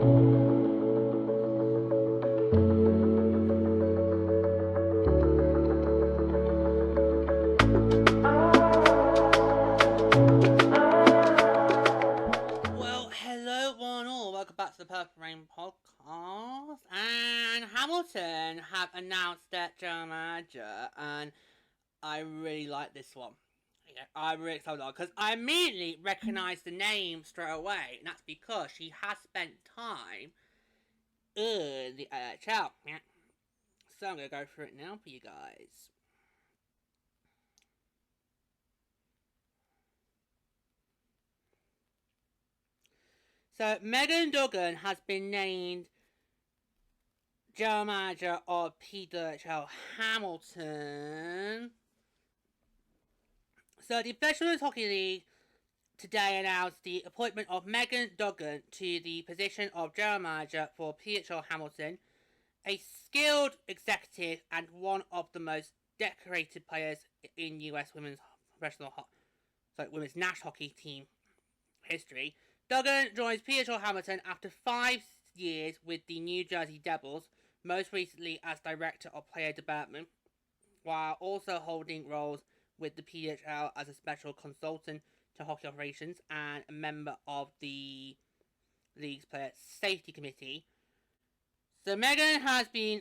Well, hello one all, welcome back to the Purple Rain podcast. And Hamilton have announced their general manager, and I really like this one. Yeah, I'm really excited because I immediately recognised the name straight away, and that's because she has spent time in the AHL. Yeah. So I'm going to go through it now for you guys. So Megan Duggan has been named general manager of PWHL Hamilton. So the Professional Women's Hockey League today announced the appointment of Megan Duggan to the position of general manager for PWHL Hamilton, a skilled executive and one of the most decorated players in US women's national hockey team history. Duggan joins PWHL Hamilton after 5 years with the New Jersey Devils, most recently as Director of Player Development, while also holding roles with the PWHL as a special consultant to hockey operations and a member of the league's player safety committee. So Megan has been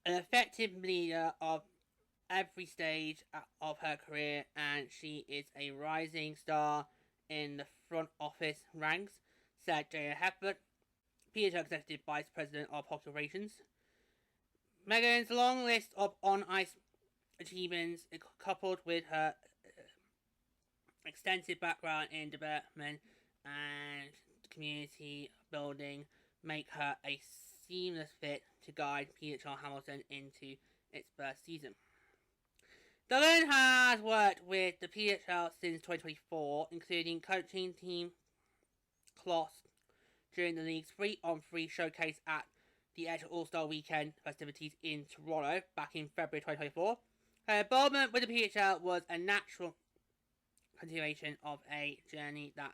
an effective leader of every stage of her career, and she is a rising star in the front office ranks, said Jaya Hepburn, PWHL Executive Vice President of Hockey Operations. Megan's long list of on-ice achievements, coupled with her extensive background in development and community building, make her a seamless fit to guide PWHL Hamilton into its first season. Duggan has worked with the PWHL since 2024, including coaching team Kloss during the league's 3-on-3 showcase at the NHL All-Star Weekend festivities in Toronto back in February 2024. Her involvement with the PWHL was a natural continuation of a journey that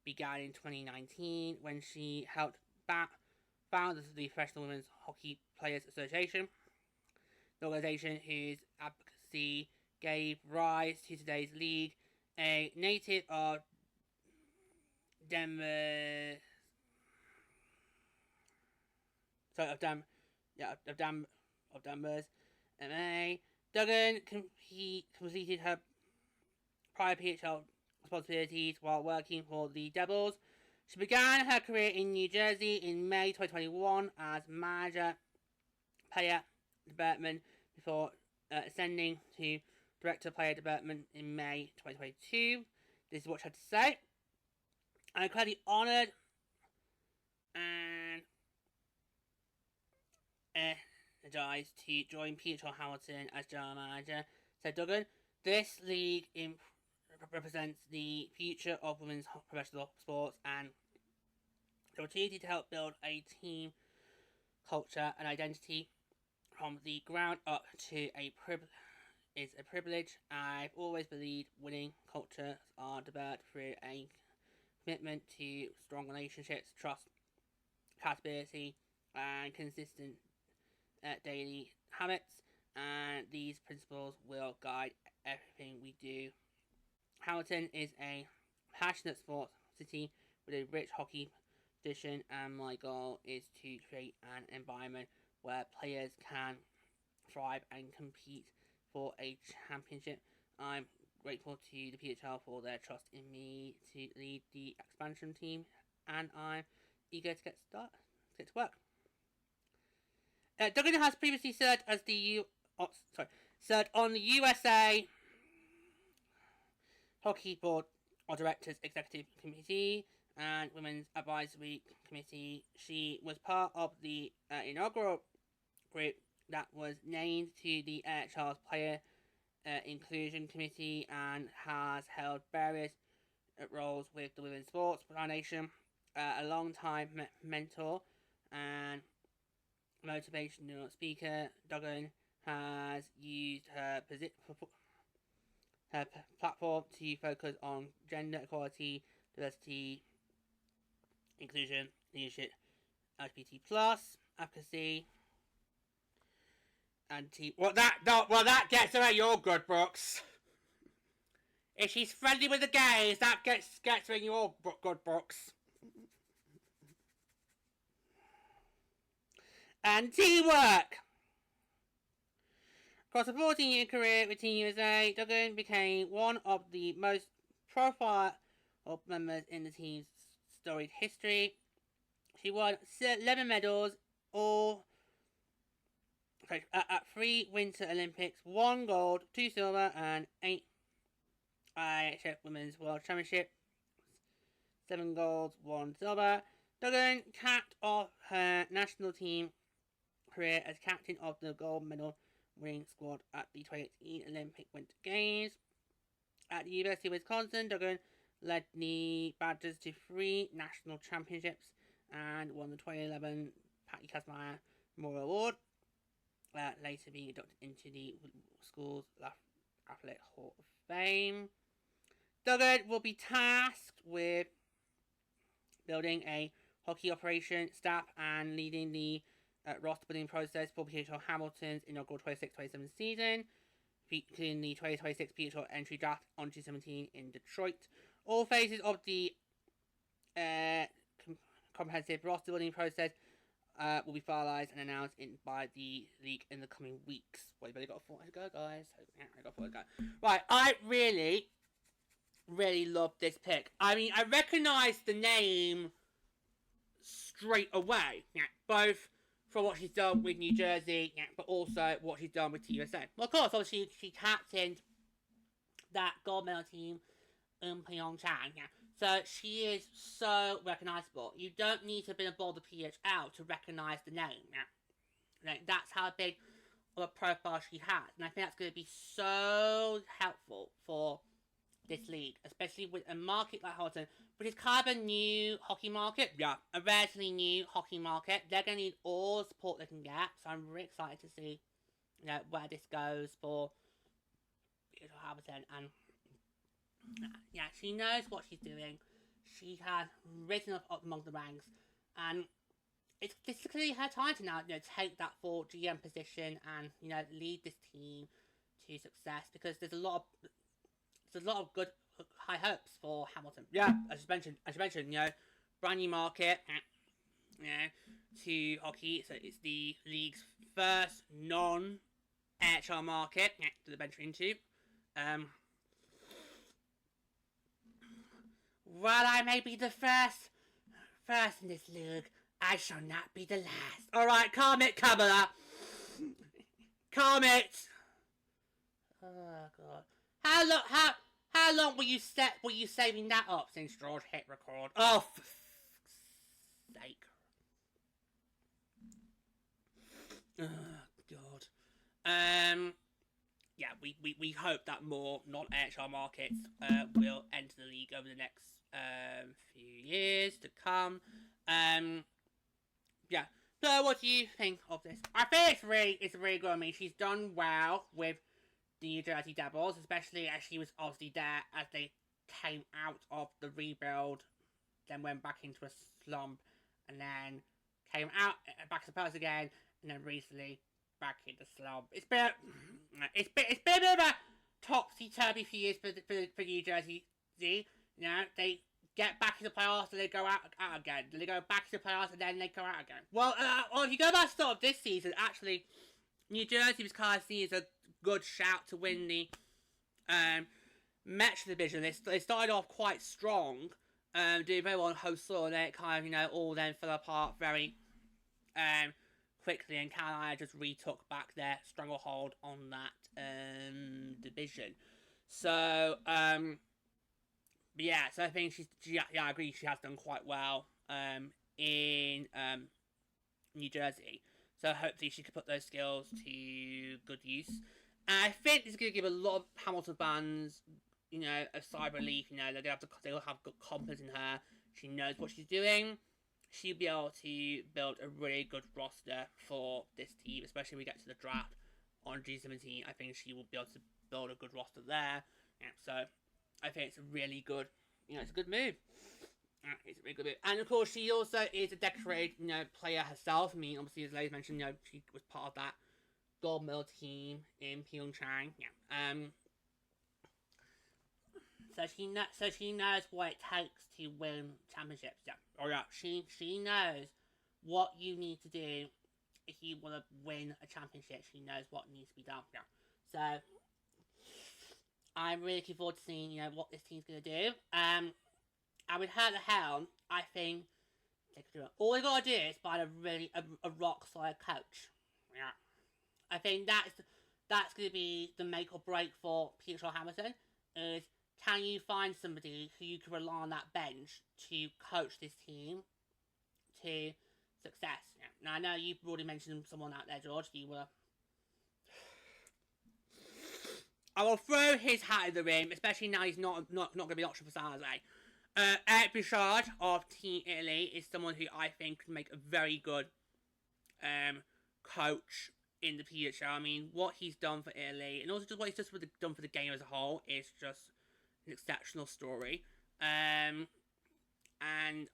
began in 2019 when she helped found the Professional Women's Hockey Players Association, the organisation whose advocacy gave rise to today's league. A native of Denver, of Danvers, MA. Duggan completed her prior PHL responsibilities while working for the Devils. She began her career in New Jersey in May 2021 as manager, player development, before ascending to director of player development in May 2022. This is what she had to say. I'm incredibly honoured and energized to join PWHL Hamilton as general manager, said Duggan. This league represents the future of women's professional sports and the opportunity to help build a team culture and identity from the ground up to is a privilege. I've always believed winning cultures are developed through a commitment to strong relationships, trust, accountability, and consistent daily habits, and these principles will guide everything we do. Hamilton is a passionate sports city with a rich hockey tradition, and my goal is to create an environment where players can thrive and compete for a championship. I'm grateful to the PHL for their trust in me to lead the expansion team, and I'm eager to get to work. Duggan has previously served as served on the USA Hockey Board of Directors Executive Committee and Women's Advisory Committee. She was part of the inaugural group that was named to the NHL's Player Inclusion Committee and has held various roles with the Women's Sports Foundation. A long-time mentor and motivational speaker, Duggan has used her platform to focus on gender equality, diversity, inclusion, leadership, LGBT plus advocacy. Well, that gets her at your good books. If she's friendly with the gays, that gets her in your good books. And teamwork. Across a 14-year career with Team USA, Duggan became one of the most profile members in the team's storied history. She won 11 medals, at 3 Winter Olympics, 1 gold, 2 silver, and 8 IHF Women's World Championship, 7 golds, 1 silver. Duggan capped off her national team career as captain of the gold medal winning squad at the 2018 Olympic Winter Games. At the University of Wisconsin, Duggan led the Badgers to 3 national championships and won the 2011 Patty Kazmaier Memorial Award, later being inducted into the school's Athletic Hall of Fame. Duggan will be tasked with building a hockey operation staff and leading the roster building process for PWHL Hamilton's inaugural 26-27 season, including the 2026 PWHL entry draft on 2017 in Detroit. All phases of the comprehensive roster building process will be finalized and announced by the league in the coming weeks. Well, you've only got 4 to go, guys. I got 4 to go. Right, I really love this pick. I mean, I recognise the name straight away. Yeah, both from what she's done with New Jersey, yeah, but also what she's done with TUSA. Well, of course, obviously, she captained that gold medal team in Pyeongchang. Yeah. So she is so recognisable. You don't need to have been aboard the PHL to recognise the name. Yeah. Like, that's how big of a profile she has. And I think that's going to be so helpful for this league, especially with a market like Hamilton, which is kind of a new hockey market. Yeah. A relatively new hockey market. They're going to need all the support they can get. So I'm really excited to see, where this goes for Hamilton. And yeah, she knows what she's doing. She has risen up among the ranks, and it's clearly her time to now, take that full GM position and lead this team to success, because there's a lot of good high hopes for Hamilton. Yeah, as you mentioned, brand new market, to hockey. So it's the league's first non-AHL market that they're venturing into. While I may be the first in this league, I shall not be the last. Alright, calm it, Kamala. Calm it. Oh god. How long were you saving that up since George hit record? Oh, for fuck's sake. Oh god. Yeah, we hope that more non-AHL markets will enter the league over the next few years to come. Yeah. So, what do you think of this? I think it's really good. I mean, she's done well with the New Jersey Devils, especially as she was obviously there as they came out of the rebuild, then went back into a slump, and then came out back to the post again, and then recently back in the slump. It's been a bit of a topsy-turvy few years for New Jersey. They get back in the playoffs and they go out again. Then they go back to the playoffs and then they go out again. Well, if you go back to the start of this season, actually, New Jersey was kind of seen as a good shout to win the Metro Division. They started off quite strong, doing very well on home soil, and then it kind of, all then fell apart very quickly, and Carolina just retook back their stranglehold on that division. So, yeah, so I think I agree, she has done quite well in New Jersey. So hopefully she can put those skills to good use. And I think this is going to give a lot of Hamilton fans, a sigh of relief. They'll have good confidence in her. She knows what she's doing. She'll be able to build a really good roster for this team, especially when we get to the draft on G17. I think she will be able to build a good roster there. Yeah, so I think it's a really good, it's a good move. It's a really good bit. And of course, she also is a decorated, player herself. I mean, obviously, as Ladies mentioned, she was part of that gold medal team in Pyeongchang. Yeah. So she knows what it takes to win championships. Yeah. Oh yeah. She knows what you need to do if you want to win a championship. She knows what needs to be done. Yeah. So I'm really looking forward to seeing what this team's gonna do. And with her at the helm, I think they could do it. All they gotta do is find a rock solid coach. Yeah. I think that's gonna be the make or break for PWHL Hamilton. Is can you find somebody who you can rely on that bench to coach this team to success? Yeah. Now I know you've already mentioned someone out there, George. I will throw his hat in the ring, especially now he's not going to be an option for Saturday. Eric Bouchard of Team Italy is someone who I think could make a very good coach in the PWHL. I mean, what he's done for Italy, and also just what he's just done for the game as a whole, is just an exceptional story. And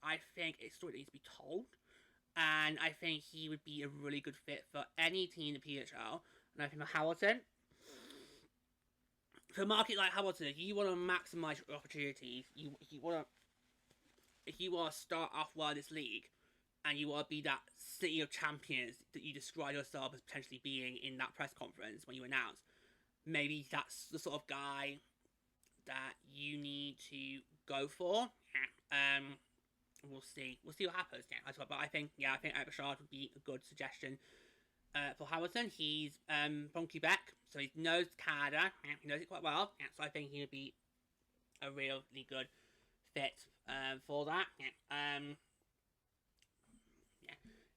I think it's a story that needs to be told. And I think he would be a really good fit for any team in the PWHL. And I think for Hamilton, for a market like Hamilton, if you want to maximise your opportunities, if you want to start off well in this league, and you want to be that city of champions that you describe yourself as potentially being in that press conference when you announce, maybe that's the sort of guy that you need to go for. We'll see what happens. Yeah, but I think Eric Bouchard would be a good suggestion for Hamilton. He's from Quebec, so he knows Canada. He knows it quite well. Yeah, so I think he would be a really good fit for that.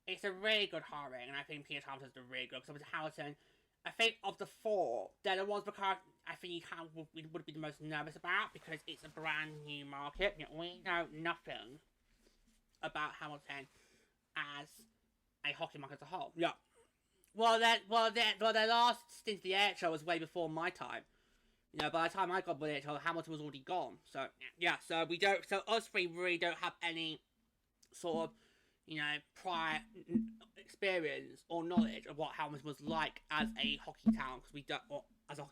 It's a really good hiring, and I think Peter Hamilton's a really good. Because with Hamilton, I think of the four, they're the ones because I think you would be the most nervous about, because it's a brand new market. We know nothing about Hamilton as a hockey market as a whole. Yeah. Well, their last stint at the AHL was way before my time. By the time I got with AHL, Hamilton was already gone. So yeah, so us three really don't have any sort of prior experience or knowledge of what Hamilton was like as a hockey town, because we don't, or as a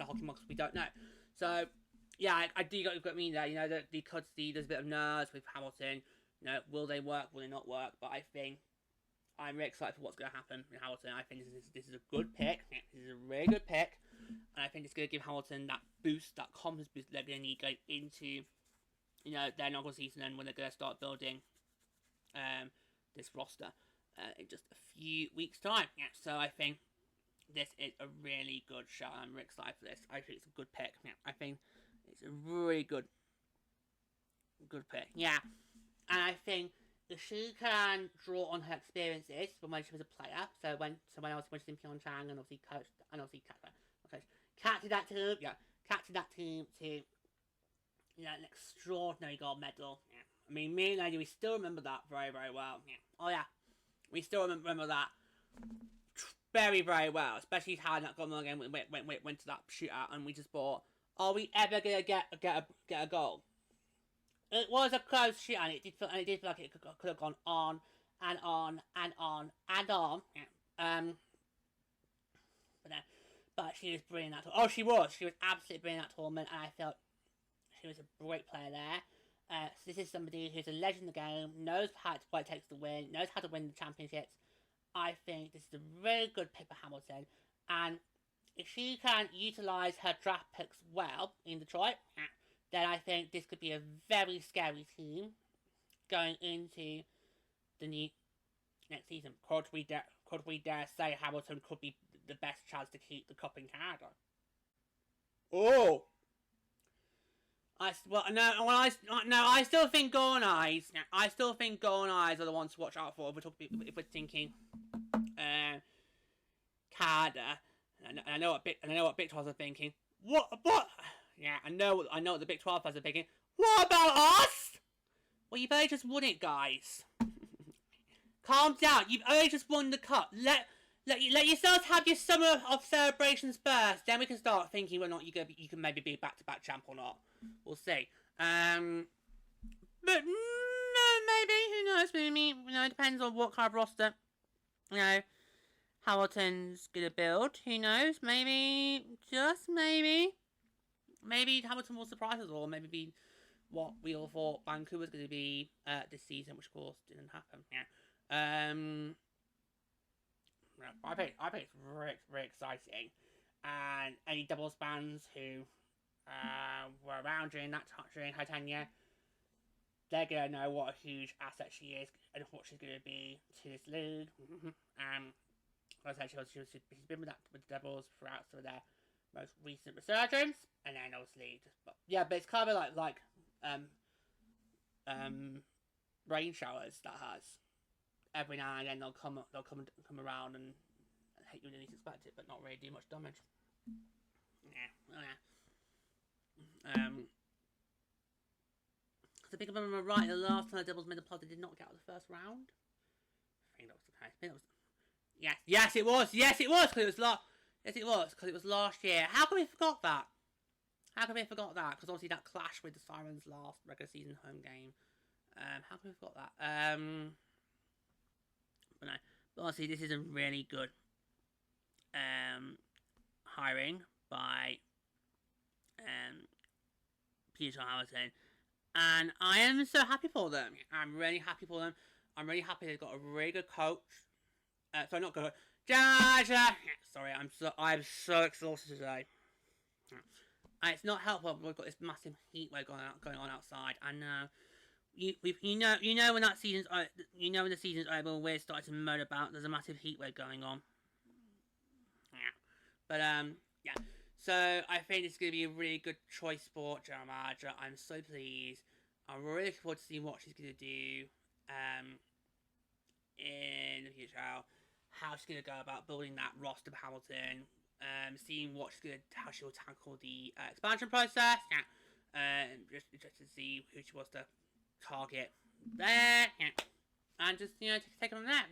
hockey market, we don't know. So yeah, I do got what I mean there. That because there's a bit of nerves with Hamilton. Will they work? Will they not work? But I think I'm really excited for what's going to happen in Hamilton. I think this is a good pick. This is a really good pick, and I think it's going to give Hamilton that boost, that confidence boost they're going to need going into their inaugural season, and when they're going to start building this roster in just a few weeks' time. Yeah, so I think this is a really good shot. I'm really excited for this. I think it's a good pick. Yeah, I think it's a really good pick. Yeah, and I think if she can draw on her experiences from when she was a player, when she was in Pyeongchang and obviously coached captained that team to an extraordinary gold medal. Yeah. I mean, me and Lady, we still remember that very, very well. Yeah. Oh yeah, we still remember that very, very well. Especially how that gold medal game went to that shootout, and we just thought, are we ever gonna get a goal? It was a close shootout, and it did feel like it could have gone on and on and on and on. Yeah. But she was brilliant that tournament. Oh, she was absolutely brilliant that tournament, and I felt she was a great player there. So this is somebody who's a legend in the game, knows what it takes to win, knows how to win the championships. I think this is a really good pick for Hamilton, and if she can utilise her draft picks well in Detroit, then I think this could be a very scary team going into the new next season. Could we dare say Hamilton could be the best chance to keep the cup in Canada? Oh! I still think Golden Eyes. I still think Golden Eyes are the ones to watch out for if we're thinking Canada. I know what Big 12 are thinking. What? Yeah, I know what the Big 12 fans are thinking. What about us? Well, you've only just won it, guys. Calm down. You've only just won the cup. Let yourselves have your summer of celebrations first. Then we can start thinking whether or not you can maybe be back-to-back champ or not. We'll see. But no, maybe, who knows, maybe, it depends on what kind of roster, Hamilton's gonna build. Who knows, maybe, just maybe Hamilton will surprise us all, maybe be what we all thought Vancouver was gonna be this season, which of course didn't happen. I think it's really exciting, and any doubles fans who were around during her tenure, they're gonna know what a huge asset she is and what she's gonna be to this league. Like I said, she's been with the Devils throughout some of their most recent resurgence, and then obviously but it's kind of like rain showers that has. Every now and then they'll come around and hit you when you least expect it, but not really do much damage. I think if I remember right, the last time the Devils made the pod, they did not get out of the first round. I think that was the case. Yes, it was. Yes, it was because it was last year. How can we forgot that? Because obviously that clash with the Sirens last regular season home game. How can we forgot that? But no. But honestly, this is a really good hiring by PWHL Hamilton, and I am so happy for them. I'm really happy for them. I'm really happy they've got a really good coach. Sorry, not good. Sorry, I'm so exhausted today. It's not helpful. We've got this massive heat wave going on outside, and you know when that season's when the season's over, we're starting to moan about there's a massive heat wave going on. But so I think it's going to be a really good choice for Jeremiah. I'm so pleased. I'm really looking forward to seeing what she's going to do in the future. How she's going to go about building that roster of Hamilton. Seeing how she will tackle the expansion process. Just to see who she wants to target there. And just take them from there.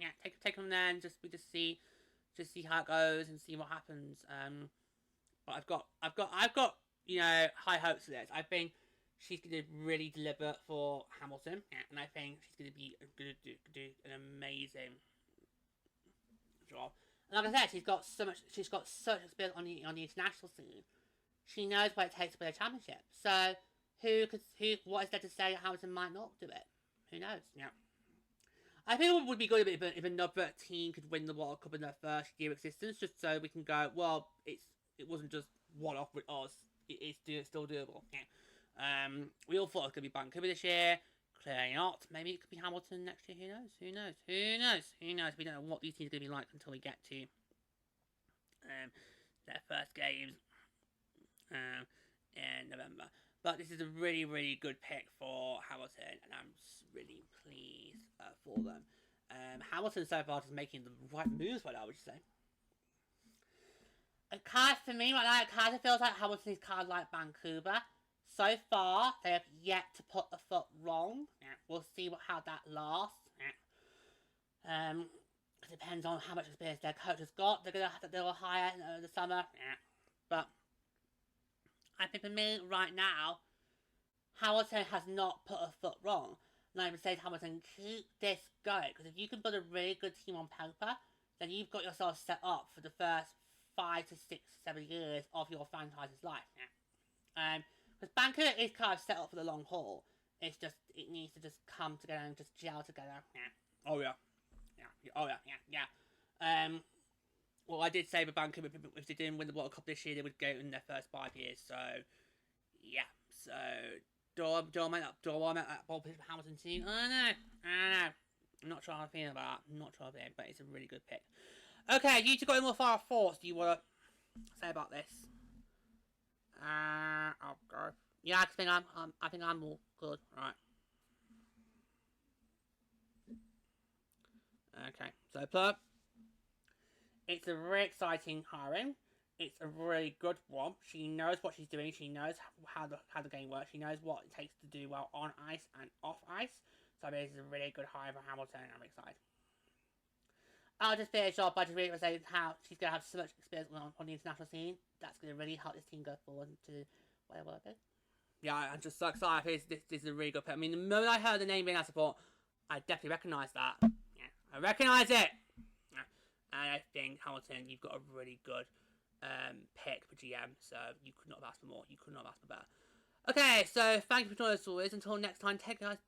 Take them there and just see how it goes and see what happens. But I've got high hopes for this. I think she's going to really deliver for Hamilton, and I think she's going to do an amazing job. And like I said, she's got so much experience on the international scene. She knows what it takes to win a championship. So what is there to say that Hamilton might not do it? Who knows? I think it would be good if another team could win the World Cup in their first year of existence, just so we can go, well, it wasn't just one off with us. It's still doable. We all thought it was going to be Vancouver this year. Clearly not. Maybe it could be Hamilton next year. Who knows? We don't know what these teams are going to be like until we get to their first games in November. But this is a really, really good pick for Hamilton, and I'm really pleased for them. Hamilton so far is making the right moves right now, would you say? For me right now, it kind of feels like Hamilton is kind of like Vancouver. So far, they have yet to put a foot wrong. We'll see how that lasts. It depends on how much experience their coach has got. They'll hire in the summer. But I think for me right now, Hamilton has not put a foot wrong. And I would say to Hamilton, keep this going. Because if you can build a really good team on paper, then you've got yourself set up for the first 5 to 6, 7 years of your franchise's life. Because Vancouver is kind of set up for the long haul. It needs to just come together and just gel together. Oh yeah. Well, I did say with Vancouver, if they didn't win the World Cup this year, they would go in their first 5 years. So, yeah. So, do I make that Hamilton team? I don't know. I'm not sure how I feel about that. But it's a really good pick. Okay, you two got any more final thoughts do you want to say about this? I'll go. Yeah, I think I'm all good. Right. Okay, so Plug. It's a really exciting hiring. It's a really good one. She knows what she's doing. She knows how the game works. She knows what it takes to do well on ice and off ice. So this is a really good hire for Hamilton. I'm excited. I'll just finish off by just really saying how she's going to have so much experience on the international scene. That's going to really help this team go forward to where they want to be. Yeah, I'm just so excited. This is a really good pick. I mean, the moment I heard the name being our support, I definitely recognised that. Yeah, I recognise it. Yeah. And I think Hamilton, you've got a really good pick for GM, so you could not have asked for more. You could not have asked for better. Okay, so thank you for joining us always. Until next time, take care, guys.